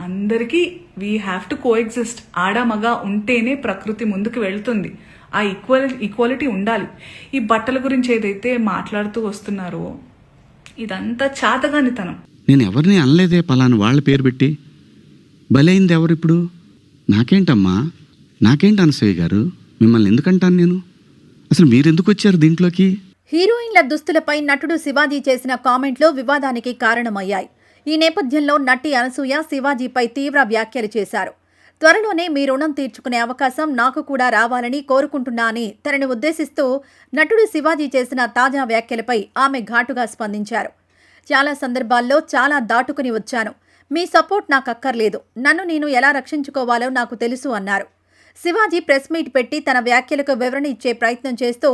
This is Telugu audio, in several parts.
అందరికీ we have to co exist. ఆడ మగ ఉంటేనే ప్రకృతి ముందుకు వెళ్తుంది. ఆ ఈక్వాలిటీ ఉండాలి. ఈ బట్టల గురించి ఏదైతే మాట్లాడుతూ వస్తున్నారో ఇదంతా చాతగానితనం. నేను ఎవరిని అనలేదే పలానా వాళ్ళ పేరు పెట్టి. బలైంది ఎవరిప్పుడు? నాకేంటమ్మా, నాకేంటి అనసూయ గారు, మిమ్మల్ని ఎందుకంటాను నేను? అసలు మీరెందుకు వచ్చారు దీంట్లోకి? హీరోయిన్ల దుస్తులపై నటుడు శివాజీ చేసిన కామెంట్లు వివాదానికి కారణమయ్యాయి. ఈ నేపథ్యంలో నటి అనసూయ శివాజీపై తీవ్ర వ్యాఖ్యలు చేశారు. త్వరలోనే మీ రుణం తీర్చుకునే అవకాశం నాకు కూడా రావాలని కోరుకుంటున్నా అని తనని ఉద్దేశిస్తూ నటుడు శివాజీ చేసిన తాజా వ్యాఖ్యలపై ఆమె ఘాటుగా స్పందించారు. చాలా సందర్భాల్లో చాలా దాటుకుని వచ్చాను. మీ సపోర్ట్ నాకు అక్కర్లేదు. నన్ను నేను ఎలా రక్షించుకోవాలో నాకు తెలుసు అన్నారు. శివాజీ ప్రెస్ మీట్ పెట్టి తన వ్యాఖ్యలకు వివరణ ఇచ్చే ప్రయత్నం చేస్తూ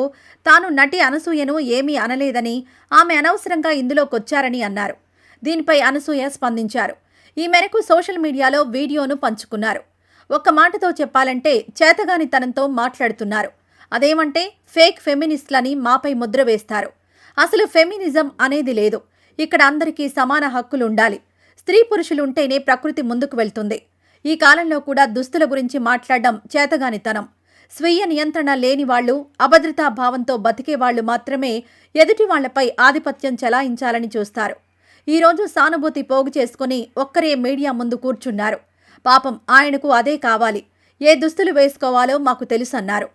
తాను నటి అనసూయను ఏమీ అనలేదని, ఆమె అనవసరంగా ఇందులోకొచ్చారని అన్నారు. దీనిపై అనసూయ స్పందించారు. ఈ మేరకు సోషల్ మీడియాలో వీడియోను పంచుకున్నారు. ఒక్క మాటతో చెప్పాలంటే చేతగానితనంతో మాట్లాడుతున్నారు. అదేమంటే ఫేక్ ఫెమినిస్ట్లని మాపై ముద్ర వేస్తారు. అసలు ఫెమినిజం అనేది లేదు. ఇక్కడ అందరికీ సమాన హక్కులుండాలి. స్త్రీ పురుషులుంటేనే ప్రకృతి ముందుకు వెళ్తుంది. ఈ కాలంలో కూడా దుస్తుల గురించి మాట్లాడడం చేతగానితనం. స్వీయ నియంత్రణ లేని వాళ్లు, అభద్రతా భావంతో బతికే వాళ్లు మాత్రమే ఎదుటి వాళ్లపై ఆధిపత్యం చెలాయించాలని చూస్తారు. ఈరోజు సానుభూతి పోగు చేసుకుని ఒక్కరే మీడియా ముందు కూర్చున్నారు. పాపం ఆయనకు అదే కావాలి. ఏ దుస్తులు వేసుకోవాలో మాకు తెలుసన్నారు.